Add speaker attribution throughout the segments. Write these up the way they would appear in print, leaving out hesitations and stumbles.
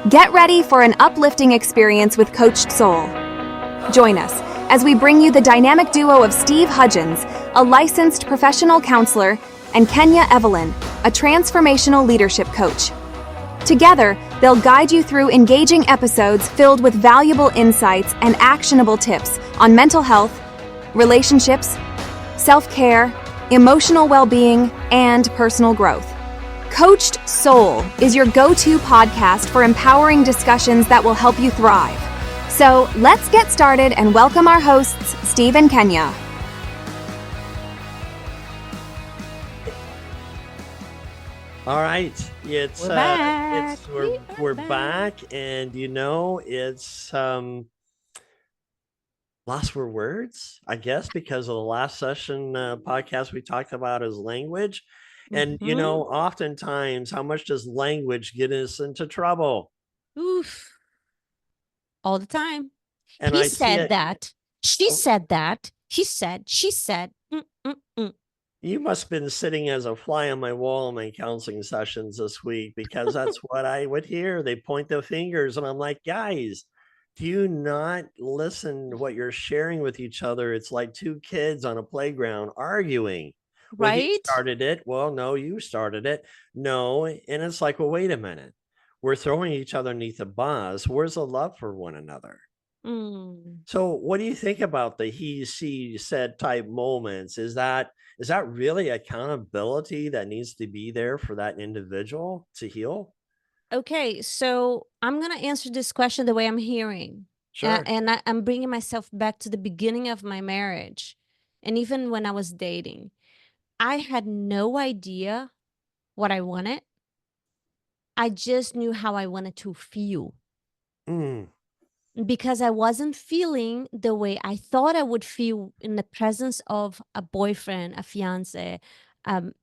Speaker 1: Get ready for an uplifting experience with Coached Soul. Join us as we bring you the dynamic duo of Steve Hudgens, a licensed professional counselor, and Kenya Evelyn, a transformational leadership coach. Together, they'll guide you through engaging episodes filled with valuable insights and actionable tips on mental health, relationships, self-care, emotional well-being, and personal growth. Coached Soul is your go-to podcast for empowering discussions that will help you thrive. So let's get started and welcome our hosts, Steve and Kenya.
Speaker 2: All right, we're back, and it's lost for words, I guess, because of the last session podcast we talked about is language. And oftentimes, how much does language get us into trouble?
Speaker 3: Oof. All the time.
Speaker 2: And
Speaker 3: He
Speaker 2: I see
Speaker 3: said
Speaker 2: it.
Speaker 3: that. She
Speaker 2: Oh.
Speaker 3: said that. He said. She said.
Speaker 2: You must have been sitting as a fly on my wall in my counseling sessions this week, because that's what I would hear. They point their fingers, and I'm like, guys, do you not listen to what you're sharing with each other? It's like two kids on a playground arguing. Well, he
Speaker 3: Right?
Speaker 2: started it. Well, no, you started it. No. And it's like, well, wait a minute. We're throwing each other underneath the bus. Where's the love for one another? So what do you think about the he, she, said type moments? Is that really accountability that needs to be there for that individual to heal?
Speaker 3: Okay, so I'm going to answer this question the way I'm hearing.
Speaker 2: Sure.
Speaker 3: I'm bringing myself back to the beginning of my marriage. And even when I was dating, I had no idea what I wanted. I just knew how I wanted to feel. Because I wasn't feeling the way I thought I would feel in the presence of a boyfriend, a fiance.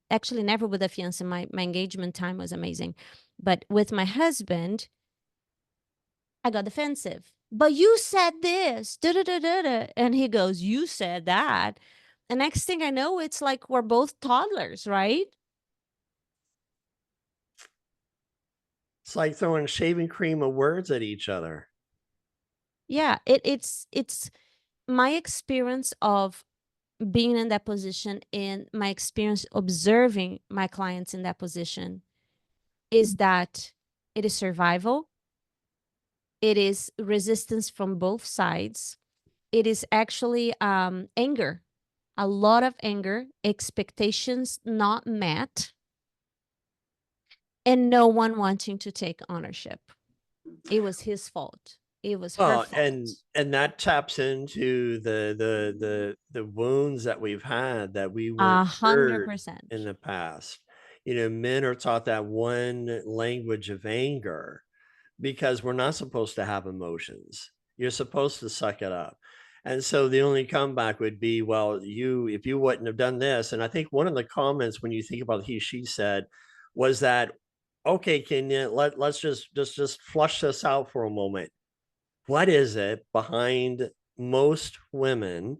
Speaker 3: Actually, never with a fiance. My engagement time was amazing. But with my husband, I got defensive. But you said this, da-da-da-da-da. And he goes, you said that. The next thing I know, it's like we're both toddlers, right?
Speaker 2: It's like throwing shaving cream of words at each other.
Speaker 3: Yeah, it's my experience of being in that position and my experience observing my clients in that position is that it is survival. It is resistance from both sides. It is actually anger, a lot of anger, expectations not met, and no one wanting to take ownership. It was his fault. It was her fault.
Speaker 2: And that taps into the wounds that we've had, that we weren't heard
Speaker 3: 100%.
Speaker 2: in the past. Men are taught that one language of anger, because we're not supposed to have emotions. You're supposed to suck it up. And so the only comeback would be, well, if you wouldn't have done this. And I think one of the comments, when you think about he, she said, was that, okay, Kenya, let's just flush this out for a moment. What is it behind most women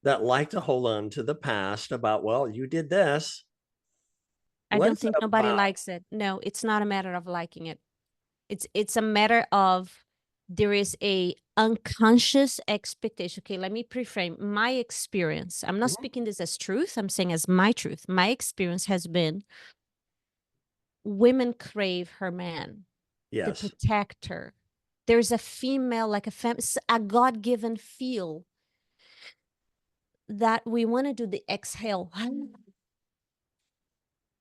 Speaker 2: that like to hold on to the past about, well, you did this?
Speaker 3: I don't think nobody likes it. No, it's not a matter of liking it. It's a matter of there is a unconscious expectation. Okay, let me preframe my experience. I'm not speaking this as truth. I'm saying as my truth. My experience has been women crave her man, the protector. There's a female, like a God-given feel that we want to do the exhale.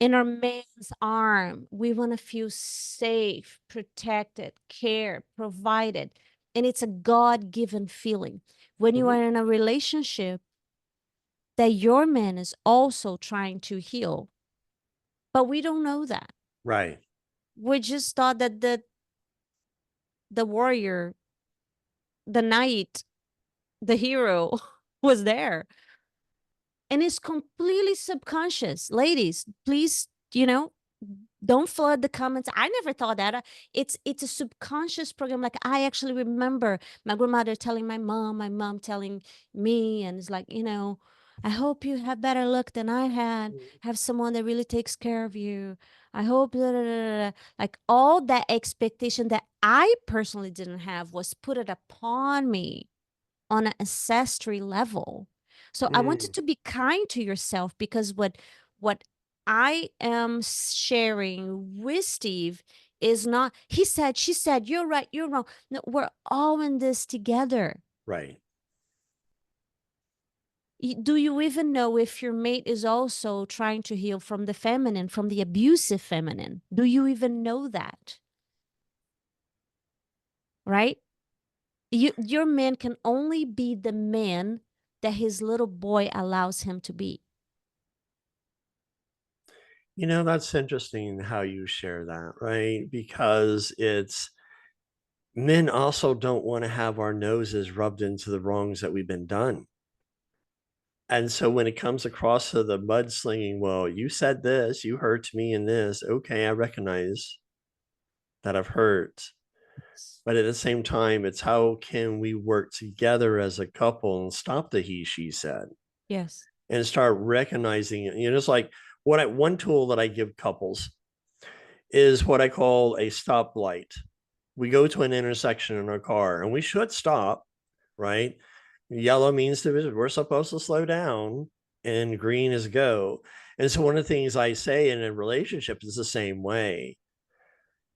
Speaker 3: In our man's arm, we want to feel safe, protected, cared, provided. And it's a God-given feeling. When you are in a relationship that your man is also trying to heal, but we don't know that.
Speaker 2: Right.
Speaker 3: We just thought that the warrior, the knight, the hero was there. And it's completely subconscious. Ladies, please, don't flood the comments. I never thought that. It's a subconscious program. Like, I actually remember my grandmother telling my mom telling me, and it's like, I hope you have better luck than I had.
Speaker 2: Mm.
Speaker 3: Have someone that really takes care of you. I hope da, da, da, da, da." Like all that expectation that I personally didn't have was put it upon me on an ancestry level. So I wanted
Speaker 2: Mm.
Speaker 3: to be kind to yourself, because what I am sharing with Steve is not, he said, she said, you're right, you're wrong. No, we're all in this together.
Speaker 2: Right.
Speaker 3: Do you even know if your mate is also trying to heal from the feminine, from the abusive feminine? Do you even know that? Right? Your man can only be the man that his little boy allows him to be.
Speaker 2: You know, that's interesting how you share that, right? Because it's men also don't want to have our noses rubbed into the wrongs that we've been done. And so when it comes across to the mudslinging, well, you said this, you hurt me in this. Okay, I recognize that I've hurt. But at the same time, it's how can we work together as a couple and stop the he, she said
Speaker 3: Yes.
Speaker 2: and start recognizing it. You know, it's like one tool that I give couples is what I call a stoplight. We go to an intersection in our car and we should stop, right? Yellow means that we're supposed to slow down and green is go. And so one of the things I say in a relationship is the same way.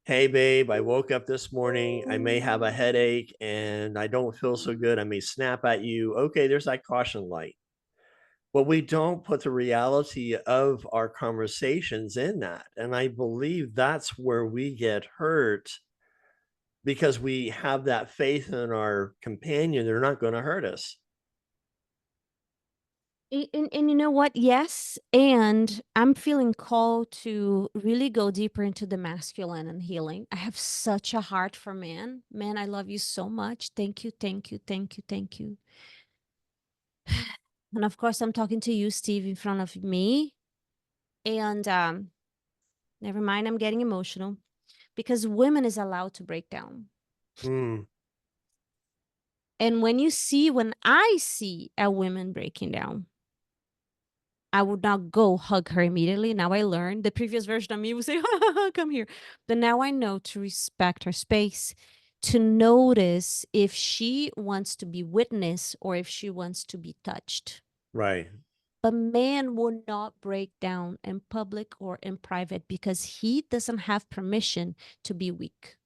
Speaker 2: Hey, babe, I woke up this morning. I may have a headache and I don't feel so good. I may snap at you. Okay, there's that caution light. But we don't put the reality of our conversations in that. And I believe that's where we get hurt because we have that faith in our companion. They're not going to hurt us.
Speaker 3: And you know what? Yes. And I'm feeling called to really go deeper into the masculine and healing. I have such a heart for men. Man, I love you so much. Thank you, thank you, thank you, thank you. And of course, I'm talking to you, Steve, in front of me. And never mind, I'm getting emotional, because women is allowed to break down.
Speaker 2: Mm.
Speaker 3: And when I see a woman breaking down, I would not go hug her immediately. Now I learned. The previous version of me would say, come here. But now I know to respect her space, to notice if she wants to be witnessed or if she wants to be touched.
Speaker 2: Right.
Speaker 3: But man will not break down in public or in private because he doesn't have permission to be weak.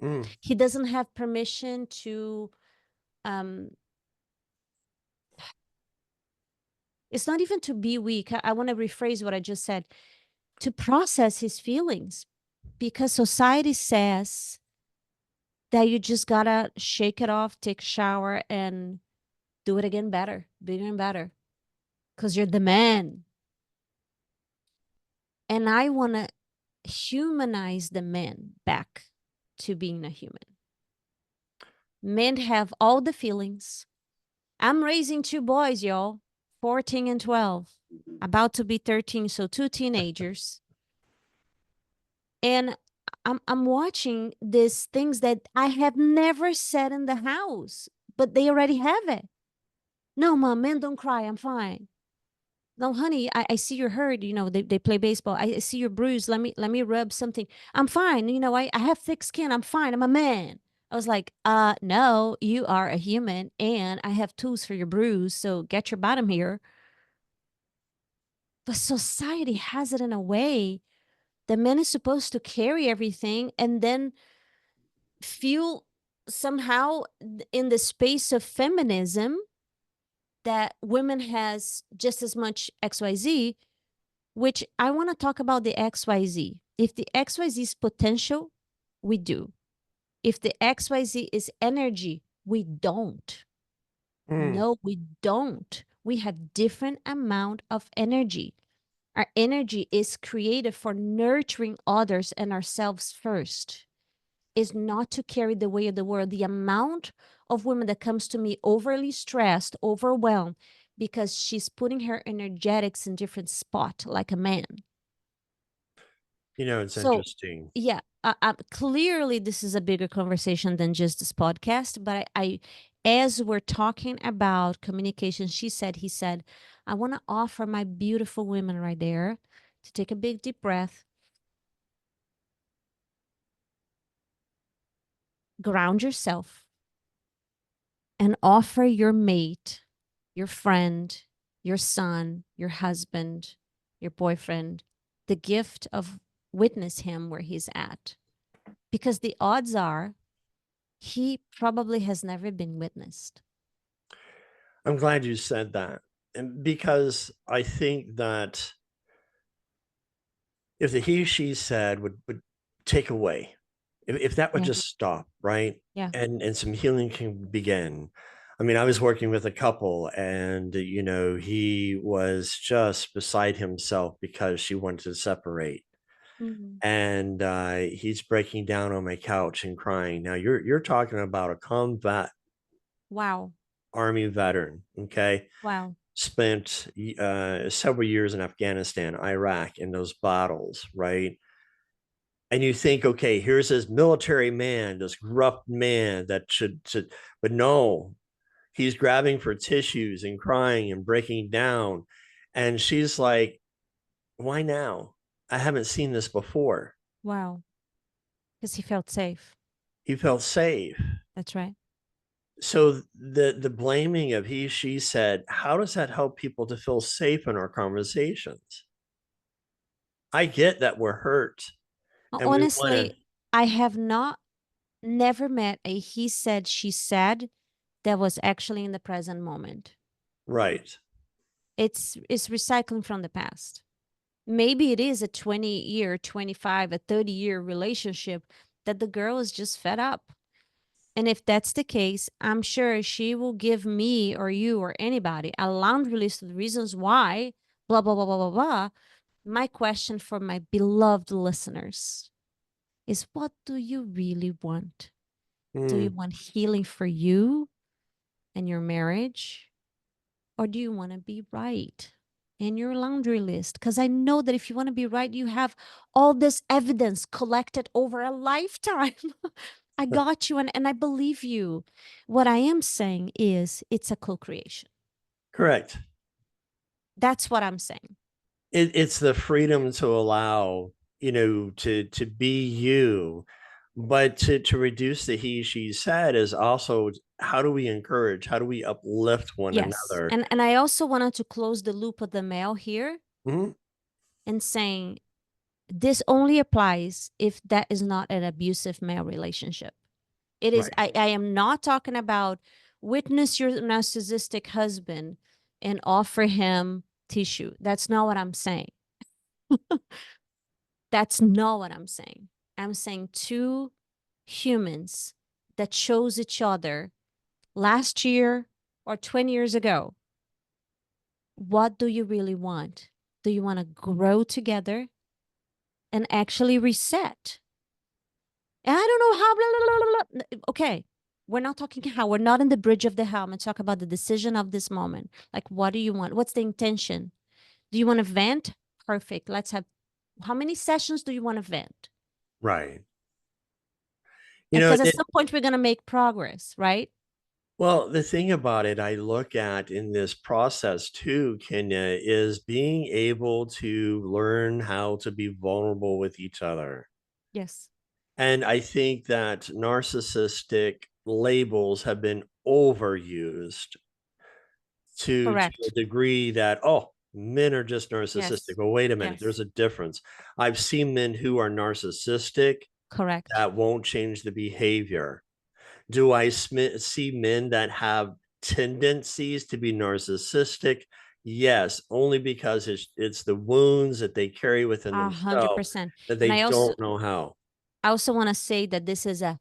Speaker 2: Mm.
Speaker 3: He doesn't have permission to it's not even to be weak. I want to rephrase what I just said, to process his feelings, because society says that you just gotta shake it off, take a shower, and do it again better, bigger and better, because you're the man. And I want to humanize the man back to being a human. Men have all the feelings. I'm raising two boys, y'all, 14 and 12, about to be 13, so two teenagers. And I'm watching these things that I have never said in the house, but they already have it. No, mom, man, don't cry. I'm fine. No, honey, I see you're hurt. You know, they play baseball. I see you're bruised. Let me rub something. I'm fine. You know, I have thick skin. I'm fine. I'm a man. I was like, no, you are a human and I have tools for your bruise. So get your bottom here. But society has it in a way that men is supposed to carry everything and then feel somehow in the space of feminism that women has just as much XYZ, which I want to talk about the XYZ. If the XYZ is potential, we do. If the XYZ is energy, we don't.
Speaker 2: Mm.
Speaker 3: No, we don't. We have different amount of energy. Our energy is created for nurturing others and ourselves first. Is not to carry the weight of the world. The amount of women that comes to me overly stressed, overwhelmed, because she's putting her energetics in different spot like a man.
Speaker 2: You know, it's
Speaker 3: So
Speaker 2: interesting.
Speaker 3: yeah, clearly this is a bigger conversation than just this podcast, but as we're talking about communication, he said, I want to offer my beautiful women right there to take a big deep breath, ground yourself, and offer your mate, your friend, your son, your husband, your boyfriend, the gift of witness him where he's at. Because the odds are he probably has never been witnessed.
Speaker 2: I'm glad you said that. And because I think that if the he, she said would take away, if that would
Speaker 3: Yeah.
Speaker 2: just stop, right?
Speaker 3: Yeah.
Speaker 2: And some healing can begin. I mean, I was working with a couple and, you know, he was just beside himself because she wanted to separate.
Speaker 3: Mhm.
Speaker 2: And he's breaking down on my couch and crying. Now you're talking about a combat
Speaker 3: Wow.
Speaker 2: army veteran, okay?
Speaker 3: Wow.
Speaker 2: Spent several years in Afghanistan, Iraq, in those battles, right? And you think, okay, here's this military man, this gruff man that should, but no, he's grabbing for tissues and crying and breaking down. And she's like, why now? I haven't seen this before.
Speaker 3: Wow. Because he felt safe.
Speaker 2: He felt safe.
Speaker 3: That's right.
Speaker 2: So the blaming of he, she said, how does that help people to feel safe in our conversations? I get that we're hurt and we want to,
Speaker 3: Honestly, I have never met a he said, she said that was actually in the present moment.
Speaker 2: right.
Speaker 3: It's recycling from the past. Maybe it is a 20-year, 25, a 30-year relationship that the girl is just fed up. And if that's the case, I'm sure she will give me or you or anybody a laundry list of reasons why, blah, blah, blah, blah, blah, blah. My question for my beloved listeners is, what do you really want? Do you
Speaker 2: Mm,
Speaker 3: want healing for you and your marriage? Or do you want to be right in your laundry list? Because I know that if you want to be right, you have all this evidence collected over a lifetime. I got you, and I believe you. What I am saying is it's a co-creation.
Speaker 2: correct.
Speaker 3: That's what I'm saying.
Speaker 2: It's the freedom to allow, you know, to be you, but to reduce the he, she said is also how do we encourage, how do we uplift one
Speaker 3: Yes.
Speaker 2: another?
Speaker 3: And I also wanted to close the loop of the male here
Speaker 2: Mhm.
Speaker 3: and saying this only applies if that is not an abusive male relationship. It is,
Speaker 2: Right.
Speaker 3: I am not talking about witness your narcissistic husband and offer him tissue. That's not what I'm saying. That's not what I'm saying. I'm saying two humans that chose each other last year or 20 years ago. What do you really want? Do you want to grow together and actually reset? And I don't know how, blah, blah, blah, blah. Okay, we're not talking how, we're not in the bridge of the helmet. Talk about the decision of this moment. Like, what do you want? What's the intention? Do you want to vent? Perfect. Let's have, how many sessions do you want to vent?
Speaker 2: Right. You know,
Speaker 3: Because at some point we're going to make progress, right?
Speaker 2: well, the thing about it, I look at in this process too, Kenya, is being able to learn how to be vulnerable with each other.
Speaker 3: Yes.
Speaker 2: And I think that narcissistic labels have been overused to a
Speaker 3: Correct.
Speaker 2: degree that, oh, men are just narcissistic.
Speaker 3: Yes.
Speaker 2: Well, wait a minute,
Speaker 3: Yes.
Speaker 2: there's a difference. I've seen men who are narcissistic
Speaker 3: Correct.
Speaker 2: that won't change the behavior. Do I see men that have tendencies to be narcissistic? Yes, only because it's the wounds that they carry within themselves
Speaker 3: 100%.
Speaker 2: that
Speaker 3: And
Speaker 2: they don't know how.
Speaker 3: I also want to say that this is a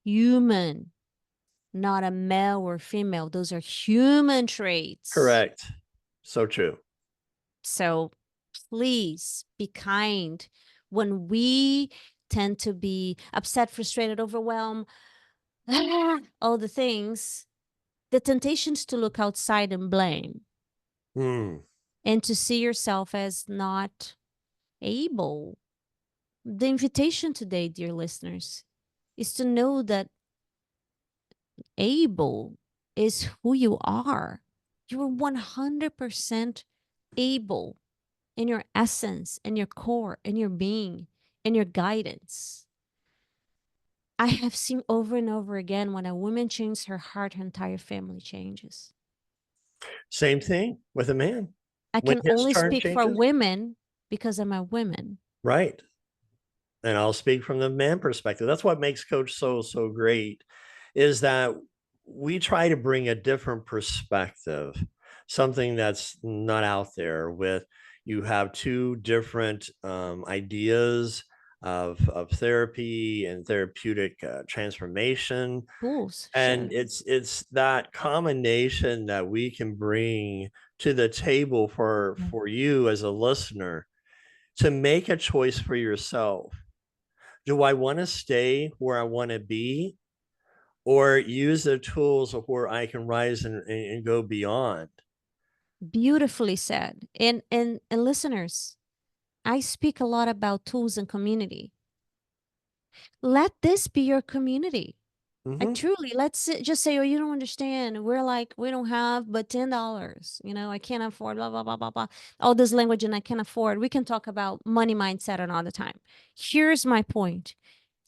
Speaker 3: human, not a male or female. Those are human traits.
Speaker 2: Correct. So true.
Speaker 3: So please be kind. When we tend to be upset, frustrated, overwhelmed, all the things, the temptation is to look outside and blame
Speaker 2: Hmm.
Speaker 3: and to see yourself as not able. The invitation today, dear listeners, is to know that able is who you are. You're 100% able in your essence, in your core, in your being, in your guidance. I have seen over and over again when a woman changes her heart, her entire family changes.
Speaker 2: Same thing with a man.
Speaker 3: I
Speaker 2: When
Speaker 3: can
Speaker 2: his
Speaker 3: only
Speaker 2: turn
Speaker 3: speak for
Speaker 2: changes,
Speaker 3: women because I'm a woman.
Speaker 2: right. And I'll speak from the man perspective. That's what makes Coach Soul so great, is that we try to bring a different perspective, something that's not out there. With you have two different ideas of therapy and therapeutic transformation,
Speaker 3: Tools,
Speaker 2: and
Speaker 3: sure.
Speaker 2: it's that combination that we can bring to the table
Speaker 3: Yeah.
Speaker 2: for you as a listener to make a choice for yourself. Do I want to stay where I want to be, or use the tools of where I can rise and go beyond?
Speaker 3: Beautifully said. And listeners, I speak a lot about tools and community. Let this be your community. Like
Speaker 2: Hmm.
Speaker 3: truly, just say, oh, you don't understand. We're like, we don't have but $10. I can't afford blah, blah, blah, blah, blah. All this language and I can't afford. We can talk about money mindset another time. Here's my point.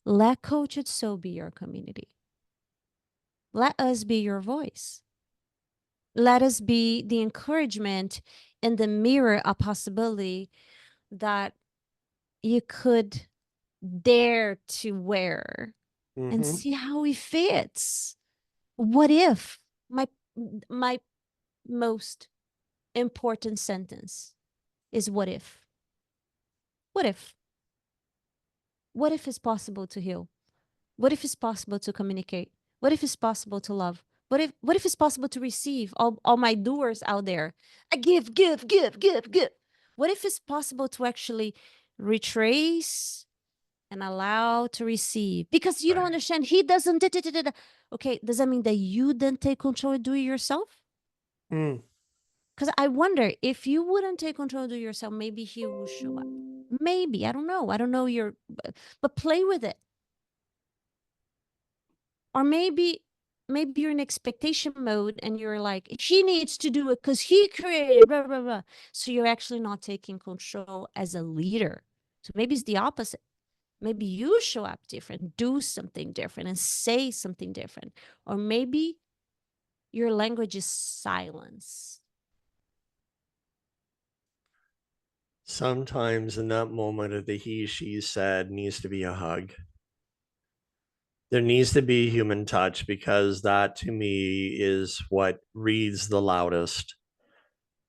Speaker 3: Let Coach It So be your community. Let us be your voice. Let us be the encouragement and the mirror a possibility that you could dare to wear and
Speaker 2: Hmm.
Speaker 3: see how it fits. What if my most important sentence is what if? What if? What if it's possible to heal? What if it's possible to communicate? What if it's possible to love? What if it's possible to receive all my doers out there? I give, give, give, give, give. What if it's possible to actually retrace and allow to receive? Because you don't
Speaker 2: Right.
Speaker 3: understand, he doesn't. Da, da, da, da, da. Okay, does that mean that you then take control and do it yourself?
Speaker 2: Mm.
Speaker 3: Because I wonder if you wouldn't take control of yourself, maybe he will show up. Maybe. I don't know. I don't know your, but play with it. Or maybe you're in expectation mode and you're like, he needs to do it because he created, blah, blah, blah. So you're actually not taking control as a leader. So maybe it's the opposite. Maybe you show up different, do something different, and say something different. Or maybe your language is silence.
Speaker 2: Sometimes in that moment of the he, she said needs to be a hug. There needs to be human touch, because that to me is what reads the loudest,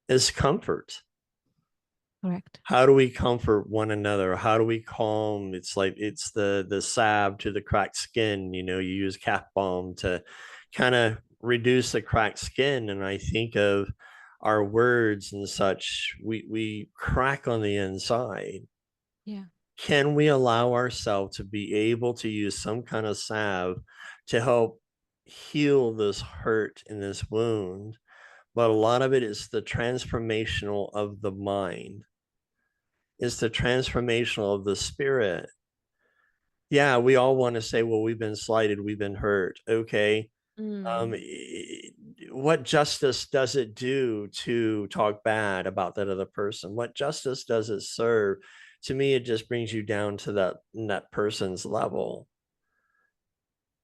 Speaker 2: is comfort.
Speaker 3: Correct.
Speaker 2: How do we comfort one another? How do we calm? It's like it's the salve to the cracked skin. You use calf balm to kind of reduce the cracked skin. And I think of our words and such, we crack on the inside.
Speaker 3: Yeah.
Speaker 2: Can we allow ourselves to be able to use some kind of salve to help heal this hurt and this wound? But a lot of it is the transformational of the mind, is the transformational of the spirit. Yeah, we all want to say, well, we've been slighted, we've been hurt. Okay.
Speaker 3: Mm.
Speaker 2: What justice does it do to talk bad about that other person? What justice does it serve? To me, it just brings you down to that person's level.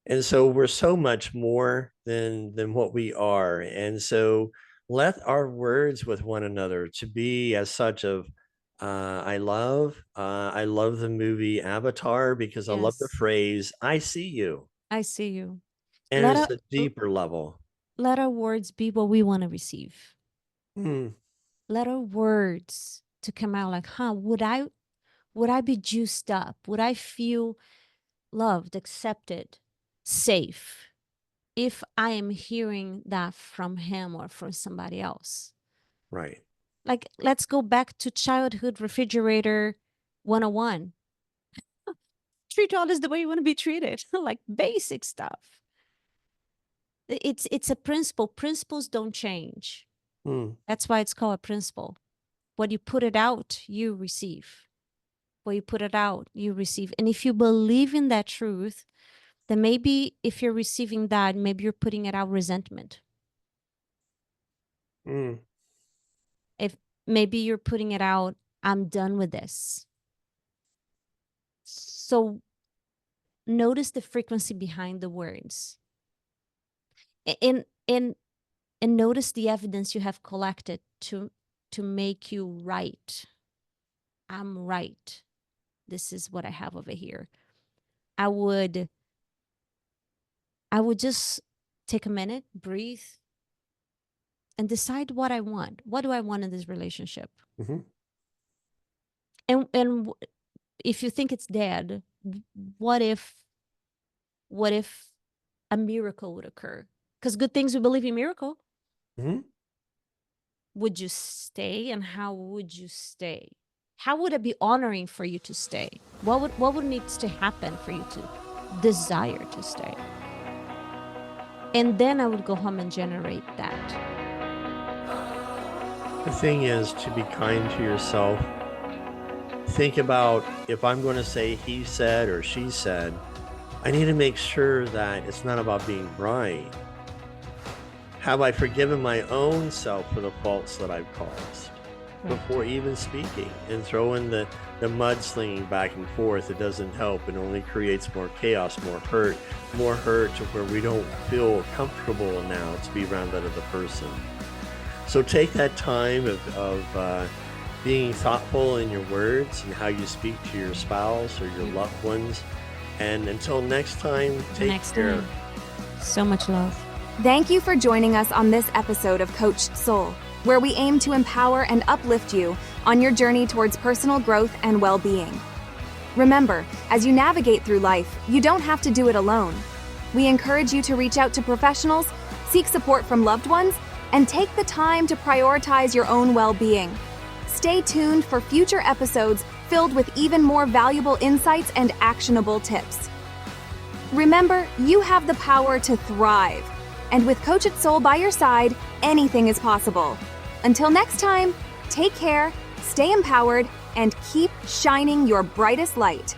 Speaker 2: And so we're so much more than what we are. And so let our words with one another to be as such of I love the movie Avatar, because I love the
Speaker 3: Yes.
Speaker 2: phrase I see you.
Speaker 3: I see you.
Speaker 2: And
Speaker 3: Let
Speaker 2: it's
Speaker 3: our
Speaker 2: a deeper level.
Speaker 3: let our words be what we want to receive.
Speaker 2: Hmm.
Speaker 3: Let our words to come out like, would I be juiced up? Would I feel loved, accepted, safe if I am hearing that from him or from somebody else?
Speaker 2: Right.
Speaker 3: Like, let's go back to childhood refrigerator 101. Treat others the way you want to be treated, like basic stuff. It's a principle. Principles don't change.
Speaker 2: Hmm.
Speaker 3: That's why it's called a principle. What you put it out, you receive. What you put it out, you receive. And if you believe in that truth, then maybe if you're receiving that, maybe you're putting it out resentment.
Speaker 2: Mm.
Speaker 3: If maybe you're putting it out, I'm done with this. So notice the frequency behind the words. And notice the evidence you have collected to make you right. I'm right. This is what I have over here. I would just take a minute, breathe, and decide what I want. What do I want in this relationship?
Speaker 2: Mm-hmm.
Speaker 3: And if you think it's dead, what if a miracle would occur? Because good things, we believe in miracle.
Speaker 2: Mm-hmm.
Speaker 3: Would you stay, and how would you stay? How would it be honoring for you to stay? What would need to happen for you to desire to stay? And then I would go home and generate that.
Speaker 2: The thing is to be kind to yourself. Think about, if I'm going to say he said or she said, I need to make sure that it's not about being right. Have I forgiven my own self for the faults that I've caused before even speaking? And throwing the mudslinging back and forth, it doesn't help. It only creates more chaos, more hurt to where we don't feel comfortable now to be around that other person. So take that time of being thoughtful in your words and how you speak to your spouse or your loved ones. And until next time, take care.
Speaker 3: So much love.
Speaker 1: Thank you for joining us on this episode of Coached Soul, where we aim to empower and uplift you on your journey towards personal growth and well-being. Remember, as you navigate through life, you don't have to do it alone. We encourage you to reach out to professionals, seek support from loved ones, and take the time to prioritize your own well-being. Stay tuned for future episodes filled with even more valuable insights and actionable tips. Remember, you have the power to thrive. And with Coached Soul by your side, anything is possible. Until next time, take care, stay empowered, and keep shining your brightest light.